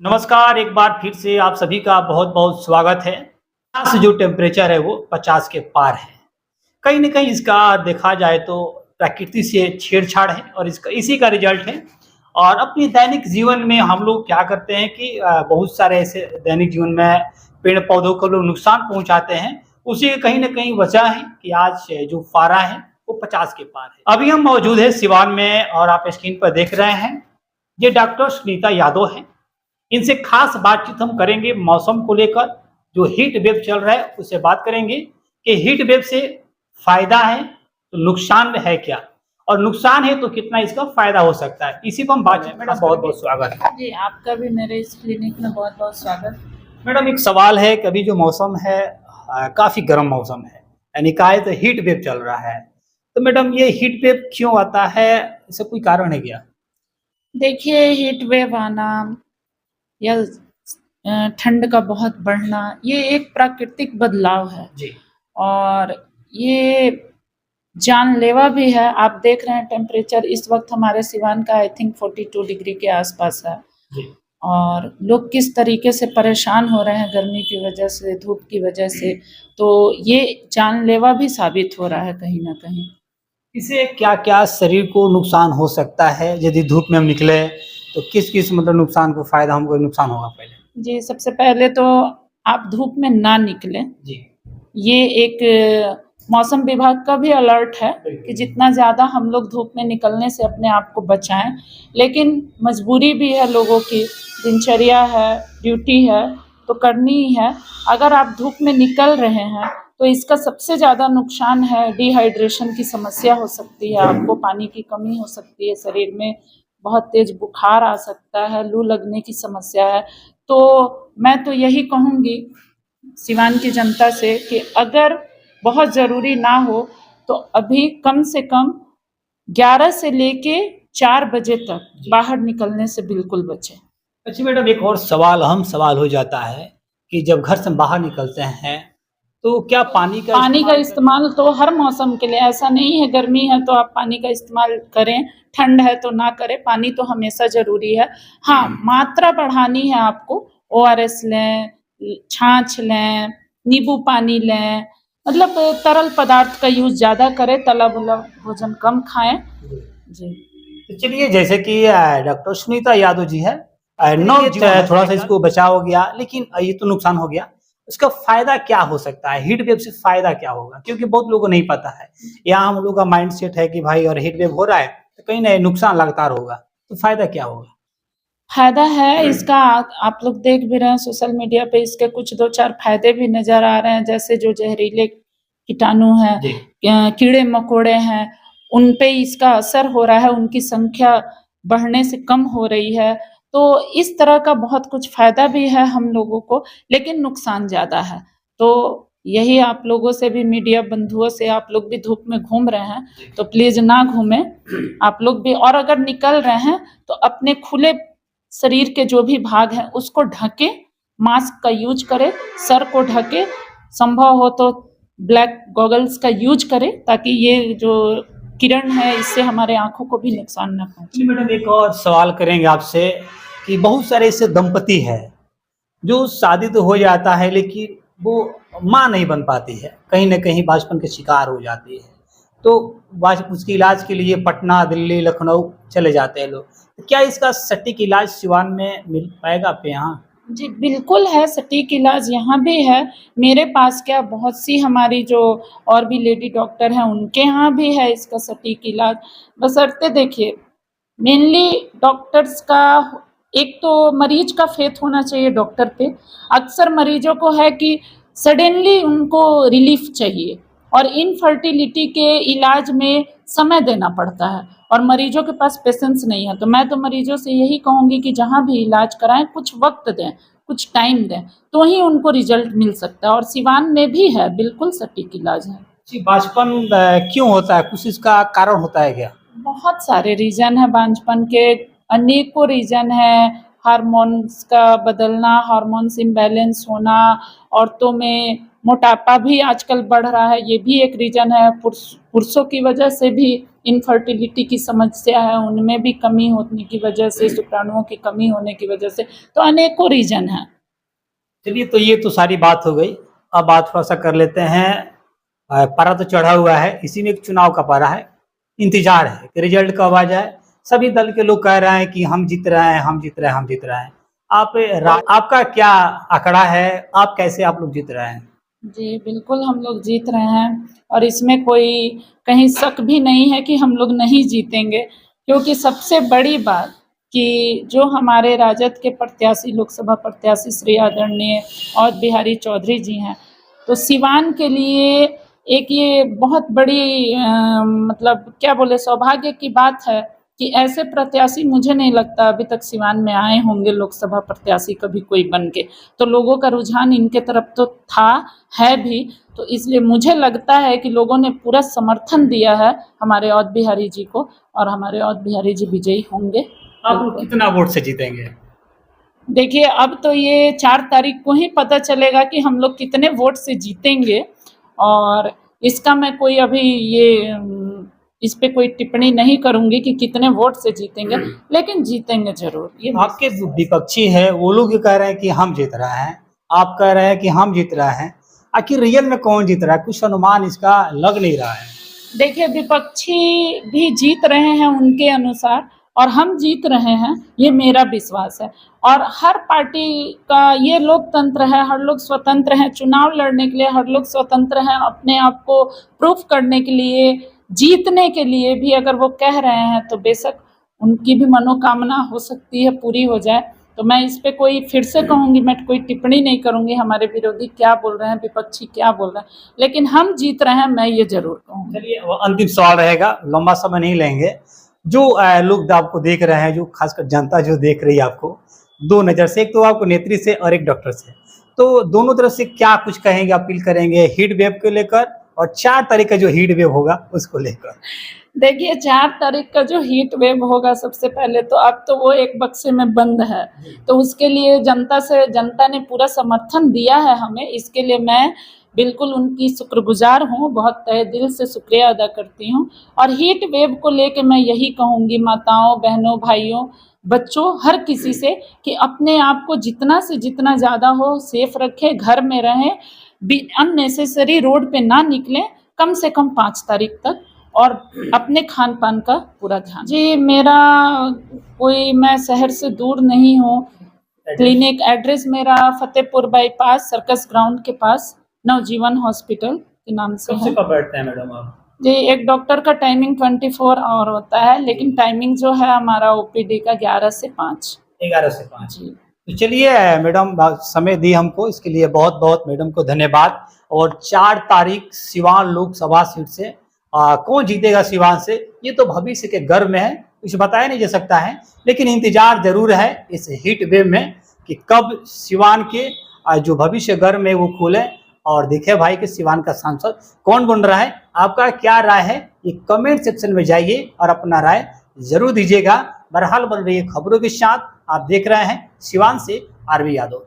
नमस्कार, एक बार फिर से आप सभी का बहुत-बहुत स्वागत है। आज जो टेम्परेचर है वो 50 के पार है। कहीं न कहीं इसका देखा जाए तो प्रकृति से छेड़छाड़ है और इसका इसी का रिज़ल्ट है। और अपने दैनिक जीवन में हम लोग क्या करते हैं कि बहुत सारे ऐसे दैनिक जीवन में पेड़-पौधों को लोग नुकसान पहुँचाते हैं। उसी की कहीं न कहीं वजह है कि आज जो पारा है वो 50 के पार है। अभी हम मौजूद हैं सिवान में और आप स्क्रीन पर देख रहे हैं, ये डॉक्टर सुनीता यादव हैं। इनसे खास बातचीत हम करेंगे मौसम को लेकर, जो हीट वेव चल रहा है उससे बात करेंगे कि हीट वेव से फायदा है तो नुकसान है क्या, और नुकसान है तो कितना इसका फायदा हो सकता है, इसी पर हम बात करेंगे। मैडम बहुत-बहुत स्वागत है। जी, आपका भी मेरे इस क्लिनिक में बहुत-बहुत स्वागत। मैडम एक सवाल है कि अभी जो मौसम है काफ़ी गर्म मौसम है, यानी कहा तो हीट वेव चल रहा है। तो मैडम ये हीट वेव क्यों आता है, इसका कोई कारण है क्या? देखिए, हीट वेव आना या ठंड का बहुत बढ़ना, ये एक प्राकृतिक बदलाव है जी। और ये जानलेवा भी है। आप देख रहे हैं टेम्परेचर इस वक़्त हमारे सिवान का आई थिंक 42 डिग्री के आसपास है जी। और लोग किस तरीके से परेशान हो रहे हैं गर्मी की वजह से, धूप की वजह से, तो ये जानलेवा भी साबित हो रहा है कहीं न कहीं। इससे क्या-क्या शरीर को नुकसान हो सकता है? यदि धूप में हम निकले तो किस-किस मतलब नुकसान को फ़ायदा हमको नुकसान होगा पहले? जी, सबसे पहले तो आप धूप में ना निकलें। जी। ये एक मौसम विभाग का भी अलर्ट है कि जितना ज़्यादा हम लोग धूप में निकलने से अपने आप को बचाएँ। लेकिन मजबूरी भी है लोगों की, दिनचर्या है, ड्यूटी है, तो करनी ही है। अगर आप धूप में निकल रहे हैं, तो इसका सबसे ज़्यादा नुकसान है डिहाइड्रेशन की समस्या हो सकती है, आपको पानी की कमी हो सकती है, शरीर में बहुत तेज़ बुखार आ सकता है, लू लगने की समस्या है। तो मैं तो यही कहूँगी सिवान की जनता से कि अगर बहुत ज़रूरी ना हो तो अभी कम से कम 11 से लेके 4 बजे तक बाहर निकलने से बिल्कुल बचें। अच्छा मैडम एक और सवाल, अहम सवाल हो जाता है कि जब घर से बाहर निकलते हैं तो क्या पानी का पानी का इस्तेमाल इस्तेमाल तो हर मौसम के लिए, ऐसा नहीं है गर्मी है तो आप पानी का इस्तेमाल करें, ठंड है तो ना करें, पानी तो हमेशा ज़रूरी है। हाँ, मात्रा बढ़ानी है आपको, ओआरएस लें, छाछ लें, नींबू पानी लें, मतलब तरल पदार्थ का यूज़ ज़्यादा करें, तला-भुना भोजन कम खाएँ। जी। तो चलिए जैसे कि डॉक्टर सुनीता यादव जी है, थोड़ा-सा इसको बचाव हो गया, लेकिन ये तो नुकसान हो गया। उसका फ़ायदा क्या हो सकता है? हीट वेव से फ़ायदा क्या होगा? क्योंकि बहुत लोगों को नहीं पता है। यहाँ हम लोग का माइंडसेट है कि भाई अगर हीट वेव हो रहा है, तो कहीं न नुकसान लगातार होगा। तो फ़ायदा क्या होगा? फ़ायदा है इसका, आप लोग देख भी रहे हैं सोशल मीडिया पे इसके कुछ 2-4 फ़ायदे भी नज़र आ रहे हैं, जैसे जो ज़हरीले कीटाणु हैं, जी। कीड़े-मकोड़े हैं, उन पे इसका असर हो रहा है, उनकी संख्या बढ़ने से कम हो रही है। तो इस तरह का बहुत कुछ फ़ायदा भी है हम लोगों को, लेकिन नुकसान ज़्यादा है। तो यही आप लोगों से भी, मीडिया बंधुओं से, आप लोग भी धूप में घूम रहे हैं, तो प्लीज़ ना घूमें। आप लोग भी, और अगर निकल रहे हैं, तो अपने खुले शरीर के जो भी भाग हैं उसको ढकें, मास्क का यूज़ करें, सर को ढकें, संभव हो तो ब्लैक गॉगल्स का यूज़ करें ताकि ये जो किरण है इससे हमारे आँखों को भी नुकसान ना पहुँचे। जी मैडम एक और सवाल करेंगे आपसे कि बहुत सारे ऐसे दंपति हैं जो शादी तो हो जाता है लेकिन वो माँ नहीं बन पाती है, कहीं न कहीं बचपन के शिकार हो जाती है। तो उसके इलाज के लिए पटना, दिल्ली, लखनऊ चले जाते हैं लोग। तो क्या इसका सटीक इलाज सिवान में मिल पाएगा आपके यहाँ? जी, बिल्कुल है, सटीक इलाज यहाँ भी है। मेरे पास क्या, बहुत सी हमारी जो और भी लेडी डॉक्टर हैं उनके यहाँ भी है इसका सटीक इलाज। बशर्ते देखिए, मेनली डॉक्टर्स का, एक तो मरीज का फेथ होना चाहिए डॉक्टर पे। अक्सर मरीजों को है कि सडनली उनको रिलीफ चाहिए और इनफर्टिलिटी के इलाज में समय देना पड़ता है और मरीजों के पास पेशेंस नहीं है। तो मैं तो मरीजों से यही कहूँगी कि जहाँ भी इलाज कराएँ कुछ वक्त दें, कुछ टाइम दें, तो ही उनको रिजल्ट मिल सकता है और सिवान में भी है, बिल्कुल सटीक इलाज है। जी, बाँझपन क्यों होता है? कुछ इसका कारण होता है क्या? बहुत सारे रीज़न हैं बांझपन के, अनेकों रीज़न हैं। हार्मोन्स का बदलना, हार्मोन्स इम्बैलेंस होना, औरतों में मोटापा भी आजकल बढ़ रहा है, ये भी एक रीजन है। पुरुषों की वजह से भी इनफर्टिलिटी की समस्या है, उनमें भी कमी होने की वजह से, शुक्राणुओं की कमी होने की वजह से, तो अनेकों रीजन है। चलिए, तो ये तो सारी बात हो गई। अब बात थोड़ा सा कर लेते हैं, पारा तो चढ़ा हुआ है, इसी में एक चुनाव का पारा है, इंतजार है कि रिजल्ट कब आ जाए। सभी दल के लोग कह रहे हैं कि हम जीत रहे हैं, हम जीत रहे हैं, हम जीत रहे हैं। आपका क्या आंकड़ा है, आप कैसे आप लोग जीत रहे हैं? जी, बिल्कुल हम लोग जीत रहे हैं और इसमें कोई कहीं शक भी नहीं है कि हम लोग नहीं जीतेंगे, क्योंकि सबसे बड़ी बात कि जो हमारे राजद के प्रत्याशी, लोकसभा प्रत्याशी श्री आदरणीय अवध बिहारी चौधरी जी हैं, तो सिवान के लिए एक ये बहुत बड़ी मतलब क्या बोले, सौभाग्य की बात है कि ऐसे प्रत्याशी मुझे नहीं लगता अभी तक सिवान में आए होंगे, लोकसभा प्रत्याशी कभी कोई बन के। तो लोगों का रुझान इनके तरफ तो था, है भी, तो इसलिए मुझे लगता है कि लोगों ने पूरा समर्थन दिया है हमारे अवध बिहारी जी को और हमारे अवध बिहारी जी विजयी होंगे। आप लोग कितना वोट से जीतेंगे? देखिए, अब तो ये 4 तारीख को ही पता चलेगा कि हम लोग कितने वोट से जीतेंगे, और इसका मैं कोई अभी ये इस पे कोई टिप्पणी नहीं करूंगी कि कितने वोट से जीतेंगे, लेकिन जीतेंगे जरूर। ये आपके जो विपक्षी है वो लोग ये कह रहे हैं कि हम जीत रहे हैं, आप कह रहे हैं कि हम जीत रहे हैं। आखिर रियल में कौन जीत रहा है? कुछ अनुमान इसका लग नहीं रहा है। देखिए, विपक्षी भी जीत रहे हैं उनके अनुसार और हम जीत रहे हैं, ये मेरा विश्वास है। और हर पार्टी का ये लोकतंत्र है, हर लोग स्वतंत्र हैं चुनाव लड़ने के लिए, हर लोग स्वतंत्र हैं अपने आप को प्रूफ करने के लिए, जीतने के लिए भी। अगर वो कह रहे हैं तो बेशक उनकी भी मनोकामना हो सकती है पूरी हो जाए। तो मैं इस पे कोई फिर से कहूँगी, मैं कोई टिप्पणी नहीं करूँगी हमारे विरोधी क्या बोल रहे हैं, विपक्षी क्या बोल रहे हैं, लेकिन हम जीत रहे हैं, मैं ये जरूर कहूँगी। चलिए, वो अंतिम सवाल रहेगा, लंबा समय नहीं लेंगे। जो लोग आपको देख रहे हैं, जो खासकर जनता जो देख रही है आपको दो नज़र से, एक तो आपको नेत्री से और एक डॉक्टर से, तो दोनों तरफ से क्या कुछ कहेंगे, अपील करेंगे हीट वेव को लेकर और 4 तारीख का जो हीट वेव होगा उसको लेकर? देखिए, 4 तारीख का जो हीट वेव होगा, सबसे पहले तो अब तो वो एक बक्से में बंद है, तो उसके लिए जनता ने पूरा समर्थन दिया है हमें, इसके लिए मैं बिल्कुल उनकी शुक्रगुजार हूँ, बहुत तहे दिल से शुक्रिया अदा करती हूँ। और हीट वेव को लेके मैं यही कहूँगी माताओं, बहनों, भाइयों, बच्चों, हर किसी से कि अपने आप को जितना से जितना ज़्यादा हो सेफ रखें, घर में रहें, अननेसेसरी रोड पे ना निकलें, कम से कम 5 तारीख तक, और अपने खान पान का पूरा ध्यान। जी, मेरा कोई, मैं शहर से दूर नहीं हूँ। क्लिनिक एड्रेस मेरा फतेहपुर बाईपास सर्कस ग्राउंड के पास नवजीवन हॉस्पिटल के नाम से है। कब बैठते हैं मैडम आप? जी, एक डॉक्टर का टाइमिंग 24 आवर होता है, लेकिन टाइमिंग जो है हमारा ओपीडी का 11 से 5। 11 से 5। जी, तो चलिए मैडम, समय दी हमको, इसके लिए बहुत बहुत मैडम को धन्यवाद। और 4 तारीख सिवान लोकसभा सीट से कौन जीतेगा सिवान से, ये तो भविष्य के गर्भ में है, कुछ बताया नहीं जा सकता है, लेकिन इंतजार जरूर है इस हीट वेव में कि कब सिवान के जो भविष्य गर्भ में वो खुले और देखे भाई कि सिवान का सांसद कौन बन रहा है। आपका क्या राय है, ये कमेंट सेक्शन में जाइए और अपना राय जरूर दीजिएगा। बहरहाल बन रही है खबरों के साथ, आप देख रहे हैं सिवान से आरवी यादव।